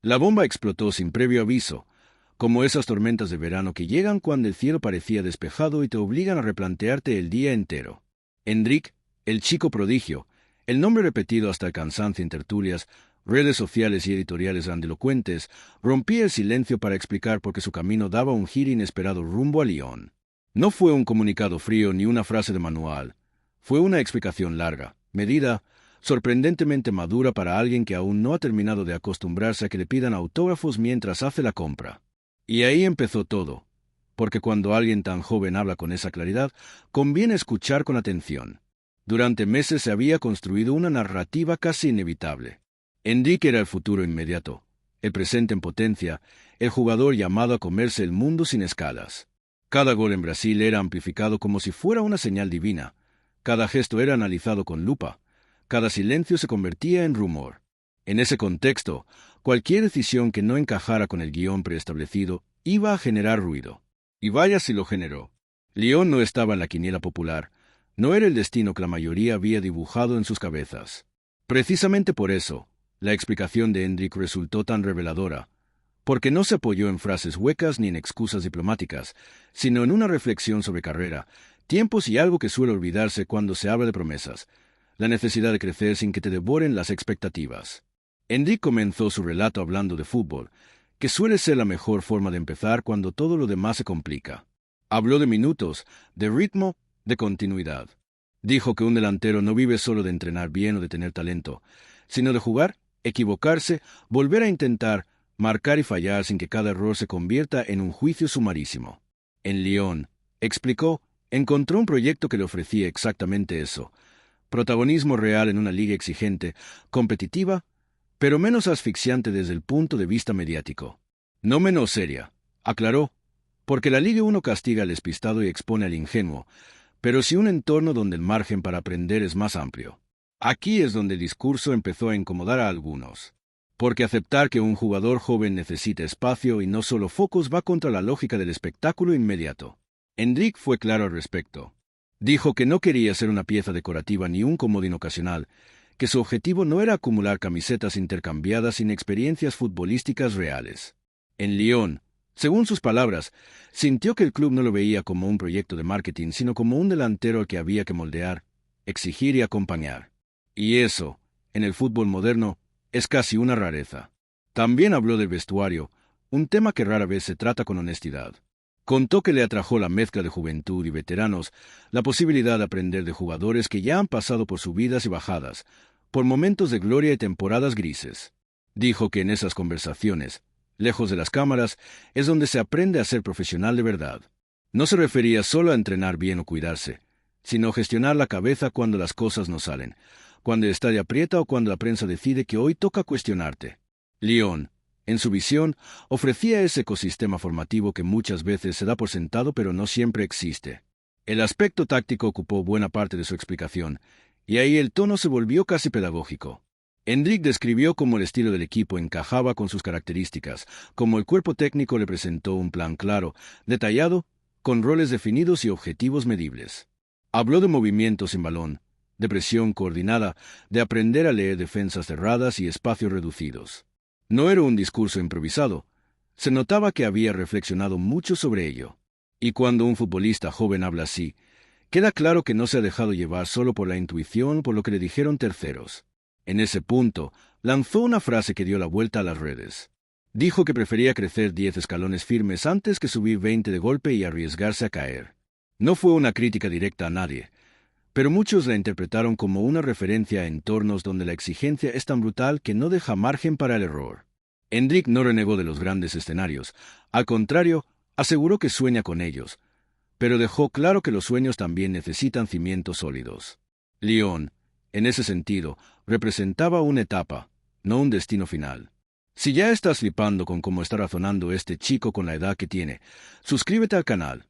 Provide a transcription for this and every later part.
La bomba explotó sin previo aviso, como esas tormentas de verano que llegan cuando el cielo parecía despejado y te obligan a replantearte el día entero. Hendrik, el chico prodigio, el nombre repetido hasta el cansancio en tertulias, redes sociales y editoriales grandilocuentes, rompía el silencio para explicar por qué su camino daba un giro inesperado rumbo a Lyon. No fue un comunicado frío ni una frase de manual. Fue una explicación larga, medida, sorprendentemente madura para alguien que aún no ha terminado de acostumbrarse a que le pidan autógrafos mientras hace la compra. Y ahí empezó todo, porque cuando alguien tan joven habla con esa claridad, conviene escuchar con atención. Durante meses se había construido una narrativa casi inevitable. Hendrik era el futuro inmediato, el presente en potencia, el jugador llamado a comerse el mundo sin escalas. Cada gol en Brasil era amplificado como si fuera una señal divina. Cada gesto era analizado con lupa. Cada silencio se convertía en rumor. En ese contexto, cualquier decisión que no encajara con el guión preestablecido iba a generar ruido. Y vaya si lo generó. Lyon no estaba en la quiniela popular. No era el destino que la mayoría había dibujado en sus cabezas. Precisamente por eso, la explicación de Hendrik resultó tan reveladora, porque no se apoyó en frases huecas ni en excusas diplomáticas, sino en una reflexión sobre carrera, tiempos y algo que suele olvidarse cuando se habla de promesas: la necesidad de crecer sin que te devoren las expectativas. Hendrik comenzó su relato hablando de fútbol, que suele ser la mejor forma de empezar cuando todo lo demás se complica. Habló de minutos, de ritmo, de continuidad. Dijo que un delantero no vive solo de entrenar bien o de tener talento, sino de jugar, equivocarse, volver a intentar, marcar y fallar sin que cada error se convierta en un juicio sumarísimo. En Lyon, explicó, encontró un proyecto que le ofrecía exactamente eso: protagonismo real en una liga exigente, competitiva, pero menos asfixiante desde el punto de vista mediático. No menos seria, aclaró, porque la Liga 1 castiga al despistado y expone al ingenuo, pero sí un entorno donde el margen para aprender es más amplio. Aquí es donde el discurso empezó a incomodar a algunos, porque aceptar que un jugador joven necesita espacio y no solo focos va contra la lógica del espectáculo inmediato. Hendrik fue claro al respecto. Dijo que no quería ser una pieza decorativa ni un comodín ocasional, que su objetivo no era acumular camisetas intercambiadas sin experiencias futbolísticas reales. En Lyon, según sus palabras, sintió que el club no lo veía como un proyecto de marketing, sino como un delantero al que había que moldear, exigir y acompañar. Y eso, en el fútbol moderno, es casi una rareza. También habló del vestuario, un tema que rara vez se trata con honestidad. Contó que le atrajo la mezcla de juventud y veteranos, la posibilidad de aprender de jugadores que ya han pasado por subidas y bajadas, por momentos de gloria y temporadas grises. Dijo que en esas conversaciones, lejos de las cámaras, es donde se aprende a ser profesional de verdad. No se refería solo a entrenar bien o cuidarse, sino a gestionar la cabeza cuando las cosas no salen, cuando el estadio aprieta o cuando la prensa decide que hoy toca cuestionarte. Lyon, en su visión, ofrecía ese ecosistema formativo que muchas veces se da por sentado pero no siempre existe. El aspecto táctico ocupó buena parte de su explicación, y ahí el tono se volvió casi pedagógico. Hendrik describió cómo el estilo del equipo encajaba con sus características, cómo el cuerpo técnico le presentó un plan claro, detallado, con roles definidos y objetivos medibles. Habló de movimientos sin balón, de presión coordinada, de aprender a leer defensas cerradas y espacios reducidos. No era un discurso improvisado. Se notaba que había reflexionado mucho sobre ello. Y cuando un futbolista joven habla así, queda claro que no se ha dejado llevar solo por la intuición, por lo que le dijeron terceros. En ese punto, lanzó una frase que dio la vuelta a las redes. Dijo que prefería crecer 10 escalones firmes antes que subir 20 de golpe y arriesgarse a caer. No fue una crítica directa a nadie, pero muchos la interpretaron como una referencia a entornos donde la exigencia es tan brutal que no deja margen para el error. Hendrik no renegó de los grandes escenarios. Al contrario, aseguró que sueña con ellos, pero dejó claro que los sueños también necesitan cimientos sólidos. Lyon, en ese sentido, representaba una etapa, no un destino final. Si ya estás flipando con cómo está razonando este chico con la edad que tiene, suscríbete al canal,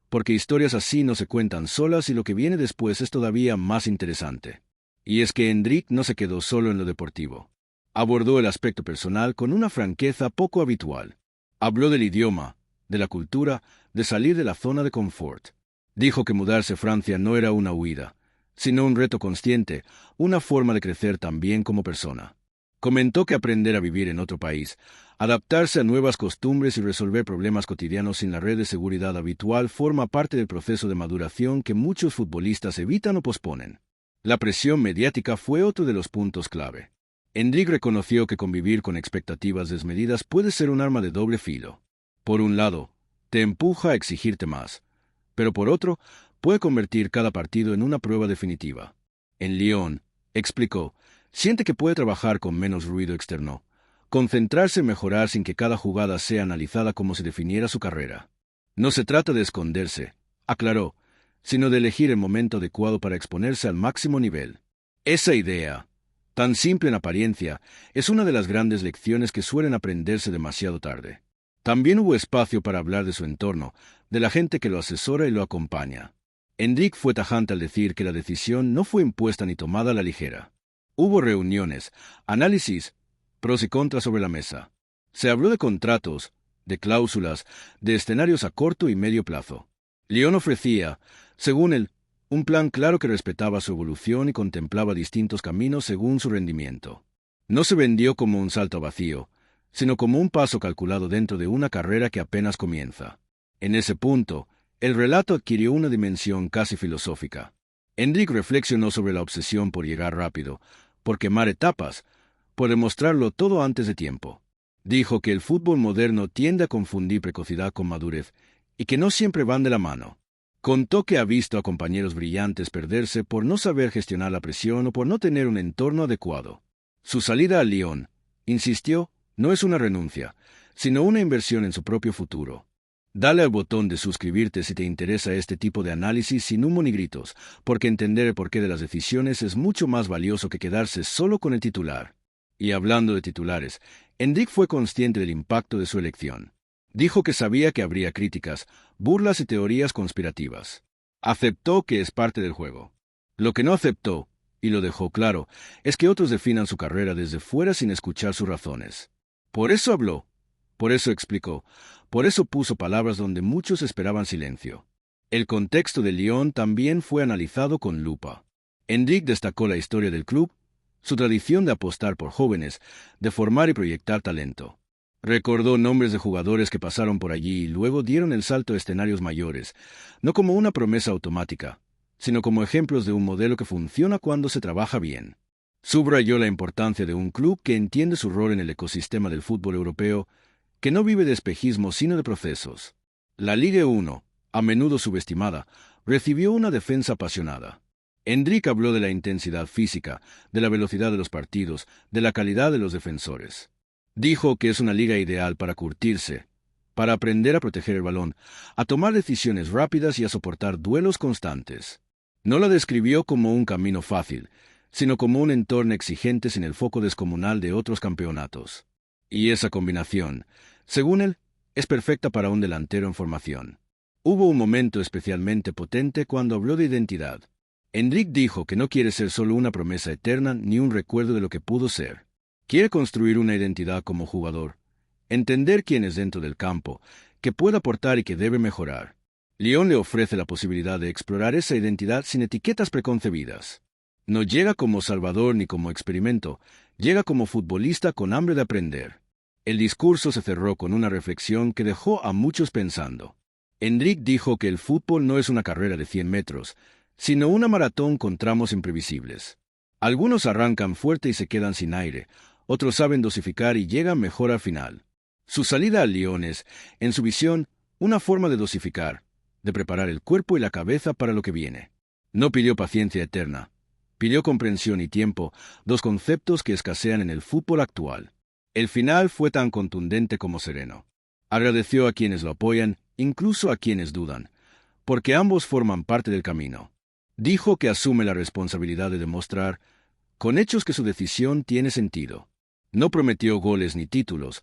porque historias así no se cuentan solas y lo que viene después es todavía más interesante. Y es que Hendrik no se quedó solo en lo deportivo. Abordó el aspecto personal con una franqueza poco habitual. Habló del idioma, de la cultura, de salir de la zona de confort. Dijo que mudarse a Francia no era una huida, sino un reto consciente, una forma de crecer también como persona. Comentó que aprender a vivir en otro país, adaptarse a nuevas costumbres y resolver problemas cotidianos sin la red de seguridad habitual forma parte del proceso de maduración que muchos futbolistas evitan o posponen. La presión mediática fue otro de los puntos clave. Hendrik reconoció que convivir con expectativas desmedidas puede ser un arma de doble filo. Por un lado, te empuja a exigirte más, pero por otro, puede convertir cada partido en una prueba definitiva. En Lyon, explicó, siente que puede trabajar con menos ruido externo, concentrarse en mejorar sin que cada jugada sea analizada como si definiera su carrera. No se trata de esconderse, aclaró, sino de elegir el momento adecuado para exponerse al máximo nivel. Esa idea, tan simple en apariencia, es una de las grandes lecciones que suelen aprenderse demasiado tarde. También hubo espacio para hablar de su entorno, de la gente que lo asesora y lo acompaña. Hendrik fue tajante al decir que la decisión no fue impuesta ni tomada a la ligera. Hubo reuniones, análisis, pros y contras sobre la mesa. Se habló de contratos, de cláusulas, de escenarios a corto y medio plazo. Lyon ofrecía, según él, un plan claro que respetaba su evolución y contemplaba distintos caminos según su rendimiento. No se vendió como un salto vacío, sino como un paso calculado dentro de una carrera que apenas comienza. En ese punto, el relato adquirió una dimensión casi filosófica. Hendrik reflexionó sobre la obsesión por llegar rápido, por quemar etapas, por demostrarlo todo antes de tiempo. Dijo que el fútbol moderno tiende a confundir precocidad con madurez, y que no siempre van de la mano. Contó que ha visto a compañeros brillantes perderse por no saber gestionar la presión o por no tener un entorno adecuado. Su salida al Lyon, insistió, no es una renuncia, sino una inversión en su propio futuro. Dale al botón de suscribirte si te interesa este tipo de análisis sin humo ni gritos, porque entender el porqué de las decisiones es mucho más valioso que quedarse solo con el titular. Y hablando de titulares, Hendrik fue consciente del impacto de su elección. Dijo que sabía que habría críticas, burlas y teorías conspirativas. Aceptó que es parte del juego. Lo que no aceptó, y lo dejó claro, es que otros definan su carrera desde fuera sin escuchar sus razones. Por eso habló, por eso explicó, por eso puso palabras donde muchos esperaban silencio. El contexto de Lyon también fue analizado con lupa. Hendrik destacó la historia del club, su tradición de apostar por jóvenes, de formar y proyectar talento. Recordó nombres de jugadores que pasaron por allí y luego dieron el salto a escenarios mayores, no como una promesa automática, sino como ejemplos de un modelo que funciona cuando se trabaja bien. Subrayó la importancia de un club que entiende su rol en el ecosistema del fútbol europeo, que no vive de espejismo sino de procesos. La Ligue 1, a menudo subestimada, recibió una defensa apasionada. Hendrik habló de la intensidad física, de la velocidad de los partidos, de la calidad de los defensores. Dijo que es una liga ideal para curtirse, para aprender a proteger el balón, a tomar decisiones rápidas y a soportar duelos constantes. No la describió como un camino fácil, sino como un entorno exigente sin el foco descomunal de otros campeonatos. Y esa combinación, según él, es perfecta para un delantero en formación. Hubo un momento especialmente potente cuando habló de identidad. Hendrik dijo que no quiere ser solo una promesa eterna ni un recuerdo de lo que pudo ser. Quiere construir una identidad como jugador, entender quién es dentro del campo, que puede aportar y que debe mejorar. Lyon le ofrece la posibilidad de explorar esa identidad sin etiquetas preconcebidas. No llega como salvador ni como experimento, llega como futbolista con hambre de aprender. El discurso se cerró con una reflexión que dejó a muchos pensando. Hendrik dijo que el fútbol no es una carrera de 100 metros, sino una maratón con tramos imprevisibles. Algunos arrancan fuerte y se quedan sin aire, otros saben dosificar y llegan mejor al final. Su salida al Lyon es, en su visión, una forma de dosificar, de preparar el cuerpo y la cabeza para lo que viene. No pidió paciencia eterna. Pidió comprensión y tiempo, dos conceptos que escasean en el fútbol actual. El final fue tan contundente como sereno. Agradeció a quienes lo apoyan, incluso a quienes dudan, porque ambos forman parte del camino. Dijo que asume la responsabilidad de demostrar, con hechos, que su decisión tiene sentido. No prometió goles ni títulos,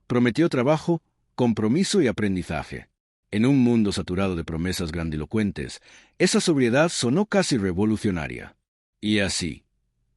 prometió trabajo, compromiso y aprendizaje. En un mundo saturado de promesas grandilocuentes, esa sobriedad sonó casi revolucionaria. Y así,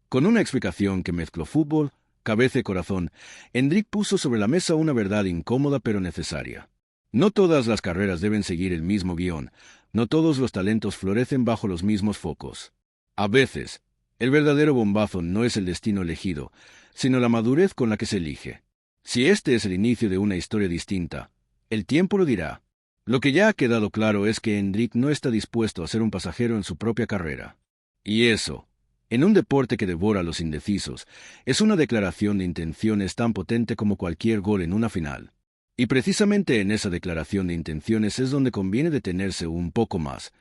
con una explicación que mezcló fútbol, cabeza y corazón, Hendrik puso sobre la mesa una verdad incómoda pero necesaria. No todas las carreras deben seguir el mismo guión, no todos los talentos florecen bajo los mismos focos. A veces, el verdadero bombazo no es el destino elegido, sino la madurez con la que se elige. Si este es el inicio de una historia distinta, el tiempo lo dirá. Lo que ya ha quedado claro es que Hendrik no está dispuesto a ser un pasajero en su propia carrera. Y eso, en un deporte que devora a los indecisos, es una declaración de intenciones tan potente como cualquier gol en una final. Y precisamente en esa declaración de intenciones es donde conviene detenerse un poco más,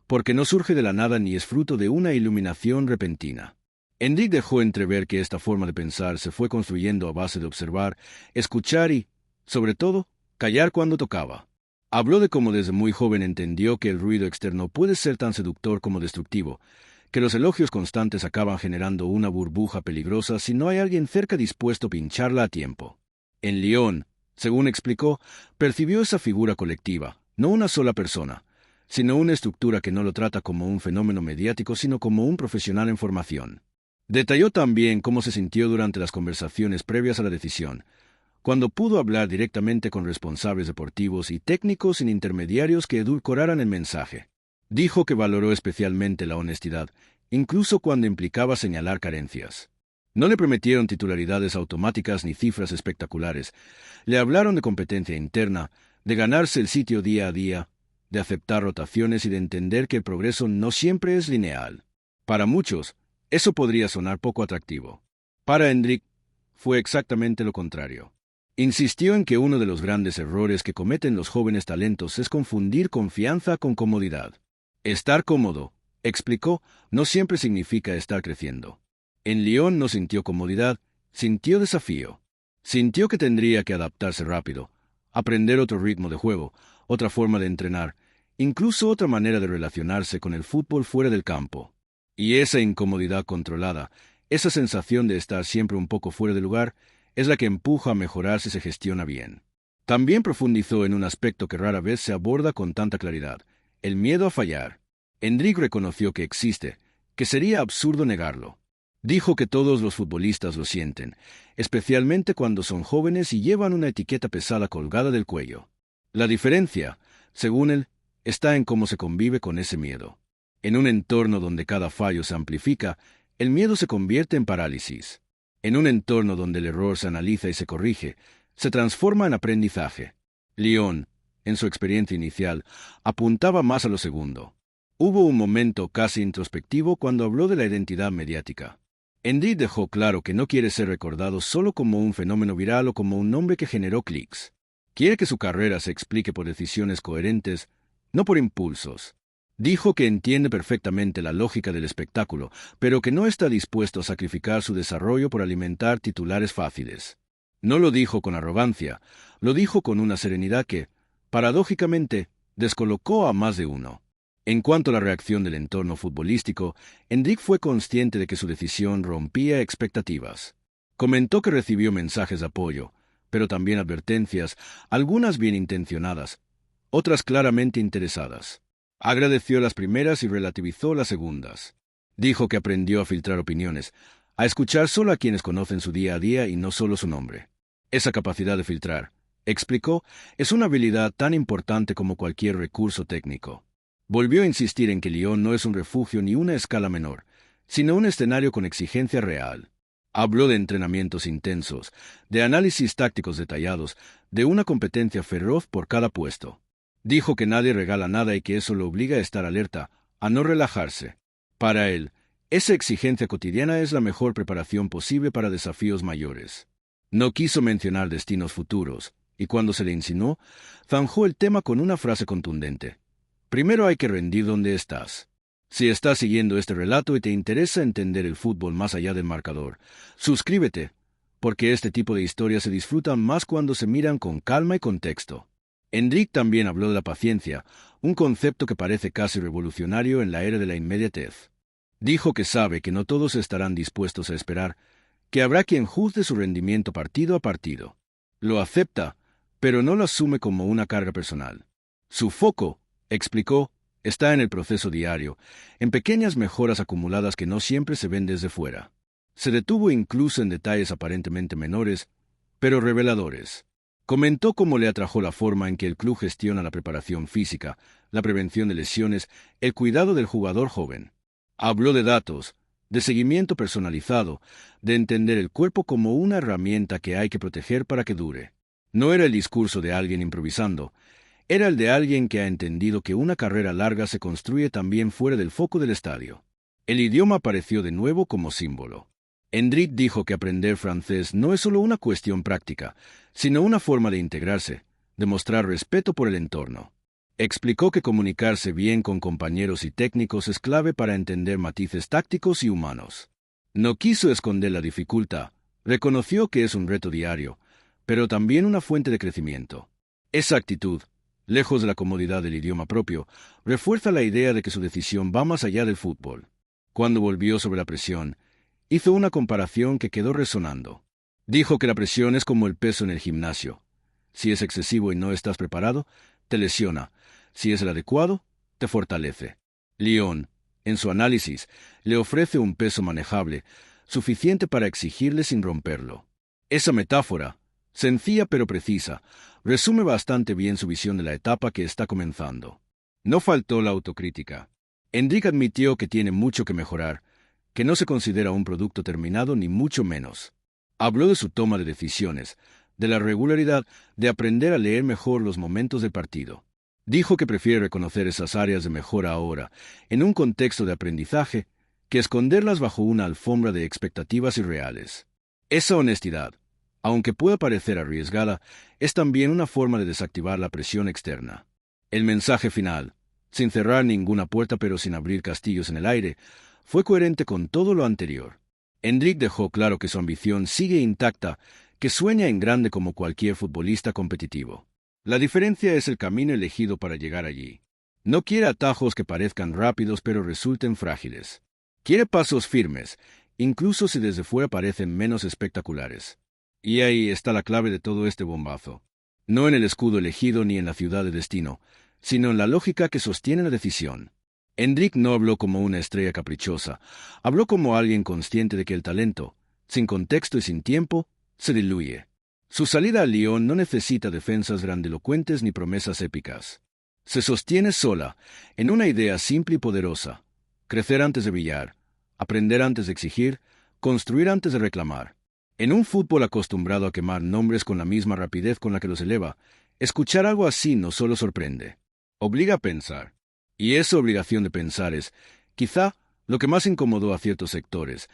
porque no surge de la nada ni es fruto de una iluminación repentina. Hendrik dejó entrever que esta forma de pensar se fue construyendo a base de observar, escuchar y, sobre todo, callar cuando tocaba. Habló de cómo desde muy joven entendió que el ruido externo puede ser tan seductor como destructivo, que los elogios constantes acaban generando una burbuja peligrosa si no hay alguien cerca dispuesto a pincharla a tiempo. En Lyon, según explicó, percibió esa figura colectiva, no una sola persona, sino una estructura que no lo trata como un fenómeno mediático, sino como un profesional en formación. Detalló también cómo se sintió durante las conversaciones previas a la decisión, cuando pudo hablar directamente con responsables deportivos y técnicos sin intermediarios que edulcoraran el mensaje. Dijo que valoró especialmente la honestidad, incluso cuando implicaba señalar carencias. No le prometieron titularidades automáticas ni cifras espectaculares. Le hablaron de competencia interna, de ganarse el sitio día a día, de aceptar rotaciones y de entender que el progreso no siempre es lineal. Para muchos, eso podría sonar poco atractivo. Para Hendrik, fue exactamente lo contrario. Insistió en que uno de los grandes errores que cometen los jóvenes talentos es confundir confianza con comodidad. Estar cómodo, explicó, no siempre significa estar creciendo. En Lyon no sintió comodidad, sintió desafío. Sintió que tendría que adaptarse rápido, aprender otro ritmo de juego, otra forma de entrenar, incluso otra manera de relacionarse con el fútbol fuera del campo. Y esa incomodidad controlada, esa sensación de estar siempre un poco fuera de lugar, es la que empuja a mejorar si se gestiona bien. También profundizó en un aspecto que rara vez se aborda con tanta claridad: el miedo a fallar. Hendrik reconoció que existe, que sería absurdo negarlo. Dijo que todos los futbolistas lo sienten, especialmente cuando son jóvenes y llevan una etiqueta pesada colgada del cuello. La diferencia, según él, está en cómo se convive con ese miedo. En un entorno donde cada fallo se amplifica, el miedo se convierte en parálisis. En un entorno donde el error se analiza y se corrige, se transforma en aprendizaje. Lyon, en su experiencia inicial, apuntaba más a lo segundo. Hubo un momento casi introspectivo cuando habló de la identidad mediática. Hendrik dejó claro que no quiere ser recordado solo como un fenómeno viral o como un nombre que generó clics. Quiere que su carrera se explique por decisiones coherentes, no por impulsos. Dijo que entiende perfectamente la lógica del espectáculo, pero que no está dispuesto a sacrificar su desarrollo por alimentar titulares fáciles. No lo dijo con arrogancia, lo dijo con una serenidad que, paradójicamente, descolocó a más de uno. En cuanto a la reacción del entorno futbolístico, Hendrik fue consciente de que su decisión rompía expectativas. Comentó que recibió mensajes de apoyo, pero también advertencias, algunas bien intencionadas, otras claramente interesadas. Agradeció las primeras y relativizó las segundas. Dijo que aprendió a filtrar opiniones, a escuchar solo a quienes conocen su día a día y no solo su nombre. Esa capacidad de filtrar, explicó, es una habilidad tan importante como cualquier recurso técnico. Volvió a insistir en que Lyon no es un refugio ni una escala menor, sino un escenario con exigencia real. Habló de entrenamientos intensos, de análisis tácticos detallados, de una competencia feroz por cada puesto. Dijo que nadie regala nada y que eso lo obliga a estar alerta, a no relajarse. Para él, esa exigencia cotidiana es la mejor preparación posible para desafíos mayores. No quiso mencionar destinos futuros, y cuando se le insinuó, zanjó el tema con una frase contundente. Primero hay que rendir donde estás. Si estás siguiendo este relato y te interesa entender el fútbol más allá del marcador, suscríbete, porque este tipo de historias se disfrutan más cuando se miran con calma y contexto. Hendrik también habló de la paciencia, un concepto que parece casi revolucionario en la era de la inmediatez. Dijo que sabe que no todos estarán dispuestos a esperar, que habrá quien juzgue su rendimiento partido a partido. Lo acepta, pero no lo asume como una carga personal. Su foco, explicó, está en el proceso diario, en pequeñas mejoras acumuladas que no siempre se ven desde fuera. Se detuvo incluso en detalles aparentemente menores, pero reveladores. Comentó cómo le atrajo la forma en que el club gestiona la preparación física, la prevención de lesiones, el cuidado del jugador joven. Habló de datos, de seguimiento personalizado, de entender el cuerpo como una herramienta que hay que proteger para que dure. No era el discurso de alguien improvisando, era el de alguien que ha entendido que una carrera larga se construye también fuera del foco del estadio. El idioma apareció de nuevo como símbolo. Hendrik dijo que aprender francés no es solo una cuestión práctica, sino una forma de integrarse, de mostrar respeto por el entorno. Explicó que comunicarse bien con compañeros y técnicos es clave para entender matices tácticos y humanos. No quiso esconder la dificultad, reconoció que es un reto diario, pero también una fuente de crecimiento. Esa actitud, lejos de la comodidad del idioma propio, refuerza la idea de que su decisión va más allá del fútbol. Cuando volvió sobre la presión, hizo una comparación que quedó resonando. Dijo que la presión es como el peso en el gimnasio. Si es excesivo y no estás preparado, te lesiona. Si es el adecuado, te fortalece. Lyon, en su análisis, le ofrece un peso manejable, suficiente para exigirle sin romperlo. Esa metáfora, sencilla pero precisa, resume bastante bien su visión de la etapa que está comenzando. No faltó la autocrítica. Hendrik admitió que tiene mucho que mejorar, que no se considera un producto terminado ni mucho menos. Habló de su toma de decisiones, de la regularidad, de aprender a leer mejor los momentos del partido. Dijo que prefiere reconocer esas áreas de mejora ahora, en un contexto de aprendizaje, que esconderlas bajo una alfombra de expectativas irreales. Esa honestidad, aunque pueda parecer arriesgada, es también una forma de desactivar la presión externa. El mensaje final, sin cerrar ninguna puerta pero sin abrir castillos en el aire, fue coherente con todo lo anterior. Hendrik dejó claro que su ambición sigue intacta, que sueña en grande como cualquier futbolista competitivo. La diferencia es el camino elegido para llegar allí. No quiere atajos que parezcan rápidos pero resulten frágiles. Quiere pasos firmes, incluso si desde fuera parecen menos espectaculares. Y ahí está la clave de todo este bombazo. No en el escudo elegido ni en la ciudad de destino, sino en la lógica que sostiene la decisión. Hendrik no habló como una estrella caprichosa, habló como alguien consciente de que el talento, sin contexto y sin tiempo, se diluye. Su salida al Lyon no necesita defensas grandilocuentes ni promesas épicas. Se sostiene sola, en una idea simple y poderosa: crecer antes de brillar, aprender antes de exigir, construir antes de reclamar. En un fútbol acostumbrado a quemar nombres con la misma rapidez con la que los eleva, escuchar algo así no solo sorprende, obliga a pensar. Y esa obligación de pensar es, quizá, lo que más incomodó a ciertos sectores,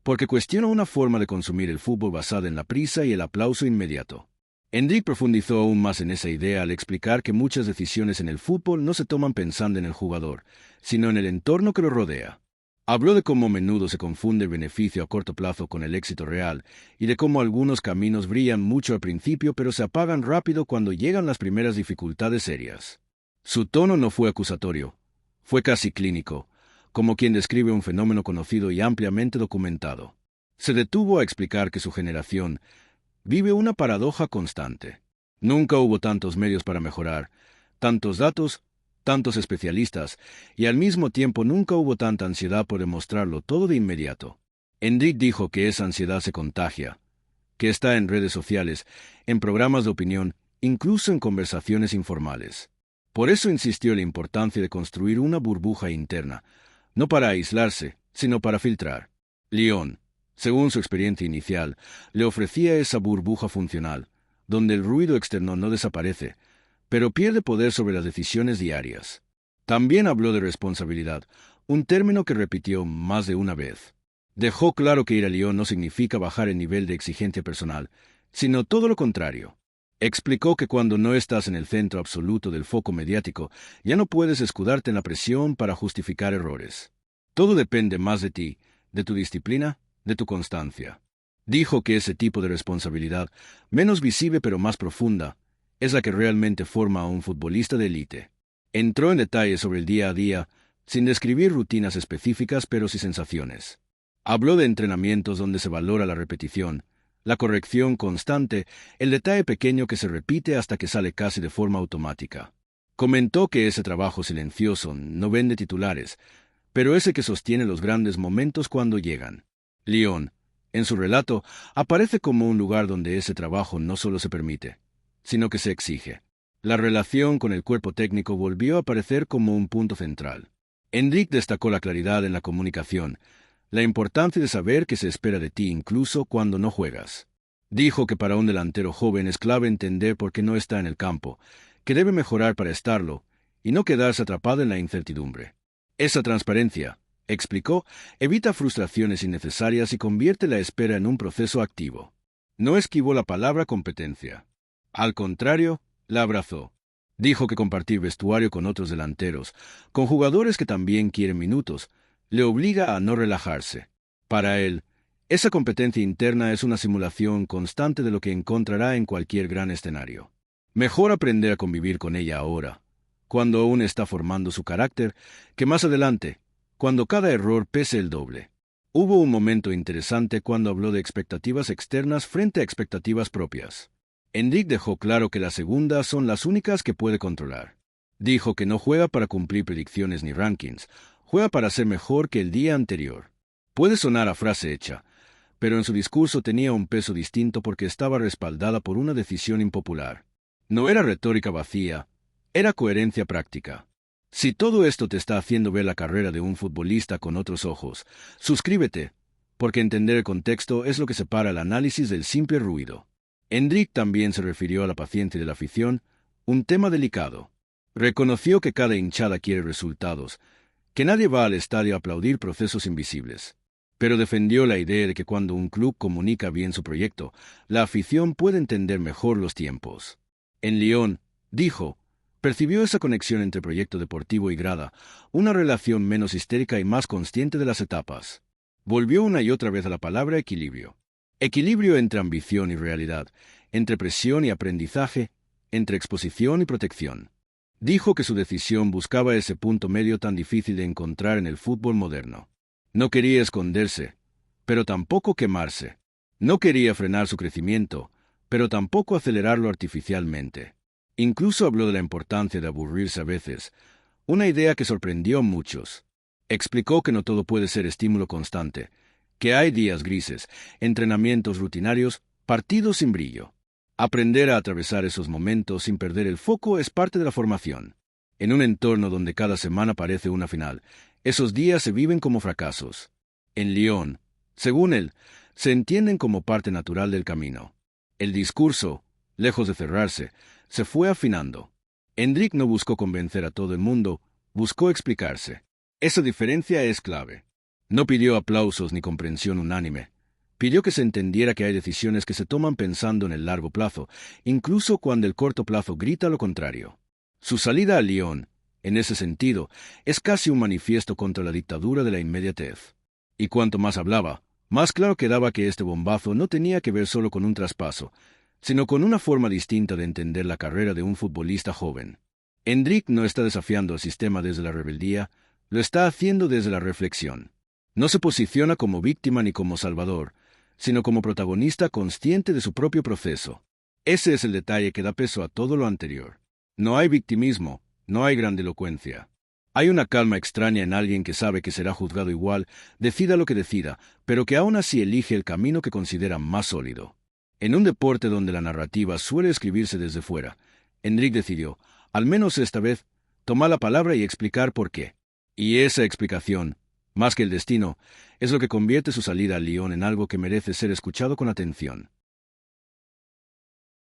porque cuestiona una forma de consumir el fútbol basada en la prisa y el aplauso inmediato. Hendrik profundizó aún más en esa idea al explicar que muchas decisiones en el fútbol no se toman pensando en el jugador, sino en el entorno que lo rodea. Habló de cómo a menudo se confunde el beneficio a corto plazo con el éxito real, y de cómo algunos caminos brillan mucho al principio pero se apagan rápido cuando llegan las primeras dificultades serias. Su tono no fue acusatorio, fue casi clínico, como quien describe un fenómeno conocido y ampliamente documentado. Se detuvo a explicar que su generación vive una paradoja constante. Nunca hubo tantos medios para mejorar, tantos datos, tantos especialistas, y al mismo tiempo nunca hubo tanta ansiedad por demostrarlo todo de inmediato. Hendrik dijo que esa ansiedad se contagia, que está en redes sociales, en programas de opinión, incluso en conversaciones informales. Por eso insistió en la importancia de construir una burbuja interna, no para aislarse, sino para filtrar. Lyon, según su experiencia inicial, le ofrecía esa burbuja funcional, donde el ruido externo no desaparece, pero pierde poder sobre las decisiones diarias. También habló de responsabilidad, un término que repitió más de una vez. Dejó claro que ir a Lyon no significa bajar el nivel de exigencia personal, sino todo lo contrario. Explicó que cuando no estás en el centro absoluto del foco mediático, ya no puedes escudarte en la presión para justificar errores. Todo depende más de ti, de tu disciplina, de tu constancia. Dijo que ese tipo de responsabilidad, menos visible pero más profunda, es la que realmente forma a un futbolista de élite. Entró en detalles sobre el día a día, sin describir rutinas específicas pero sí sensaciones. Habló de entrenamientos donde se valora la repetición, la corrección constante, el detalle pequeño que se repite hasta que sale casi de forma automática. Comentó que ese trabajo silencioso no vende titulares, pero ese que sostiene los grandes momentos cuando llegan. Lyon, en su relato, aparece como un lugar donde ese trabajo no solo se permite, sino que se exige. La relación con el cuerpo técnico volvió a aparecer como un punto central. Hendrik destacó la claridad en la comunicación, La importancia de saber qué se espera de ti incluso cuando no juegas. Dijo que para un delantero joven es clave entender por qué no está en el campo, que debe mejorar para estarlo, y no quedarse atrapado en la incertidumbre. Esa transparencia, explicó, evita frustraciones innecesarias y convierte la espera en un proceso activo. No esquivó la palabra competencia. Al contrario, la abrazó. Dijo que compartir vestuario con otros delanteros, con jugadores que también quieren minutos, le obliga a no relajarse. Para él, esa competencia interna es una simulación constante de lo que encontrará en cualquier gran escenario. Mejor aprender a convivir con ella ahora, cuando aún está formando su carácter, que más adelante, cuando cada error pese el doble. Hubo un momento interesante cuando habló de expectativas externas frente a expectativas propias. Hendrik dejó claro que las segundas son las únicas que puede controlar. Dijo que no juega para cumplir predicciones ni rankings, juega para ser mejor que el día anterior. Puede sonar a frase hecha, pero en su discurso tenía un peso distinto porque estaba respaldada por una decisión impopular. No era retórica vacía, era coherencia práctica. Si todo esto te está haciendo ver la carrera de un futbolista con otros ojos, suscríbete, porque entender el contexto es lo que separa el análisis del simple ruido. Hendrik también se refirió a la paciencia de la afición, un tema delicado. Reconoció que cada hinchada quiere resultados, que nadie va al estadio a aplaudir procesos invisibles. Pero defendió la idea de que cuando un club comunica bien su proyecto, la afición puede entender mejor los tiempos. En Lyon, dijo, percibió esa conexión entre proyecto deportivo y grada, una relación menos histérica y más consciente de las etapas. Volvió una y otra vez a la palabra equilibrio. Equilibrio entre ambición y realidad, entre presión y aprendizaje, entre exposición y protección. Dijo que su decisión buscaba ese punto medio tan difícil de encontrar en el fútbol moderno. No quería esconderse, pero tampoco quemarse. No quería frenar su crecimiento, pero tampoco acelerarlo artificialmente. Incluso habló de la importancia de aburrirse a veces, una idea que sorprendió a muchos. Explicó que no todo puede ser estímulo constante, que hay días grises, entrenamientos rutinarios, partidos sin brillo. Aprender a atravesar esos momentos sin perder el foco es parte de la formación. En un entorno donde cada semana parece una final, esos días se viven como fracasos. En Lyon, según él, se entienden como parte natural del camino. El discurso, lejos de cerrarse, se fue afinando. Hendrik no buscó convencer a todo el mundo, buscó explicarse. Esa diferencia es clave. No pidió aplausos ni comprensión unánime. Pidió que se entendiera que hay decisiones que se toman pensando en el largo plazo, incluso cuando el corto plazo grita lo contrario. Su salida a Lyon, en ese sentido, es casi un manifiesto contra la dictadura de la inmediatez. Y cuanto más hablaba, más claro quedaba que este bombazo no tenía que ver solo con un traspaso, sino con una forma distinta de entender la carrera de un futbolista joven. Hendrik no está desafiando al sistema desde la rebeldía, lo está haciendo desde la reflexión. No se posiciona como víctima ni como salvador, sino como protagonista consciente de su propio proceso. Ese es el detalle que da peso a todo lo anterior. No hay victimismo, no hay grandilocuencia. Hay una calma extraña en alguien que sabe que será juzgado igual, decida lo que decida, pero que aún así elige el camino que considera más sólido. En un deporte donde la narrativa suele escribirse desde fuera, Hendrik decidió, al menos esta vez, tomar la palabra y explicar por qué. Y esa explicación, más que el destino, es lo que convierte su salida a Lyon en algo que merece ser escuchado con atención.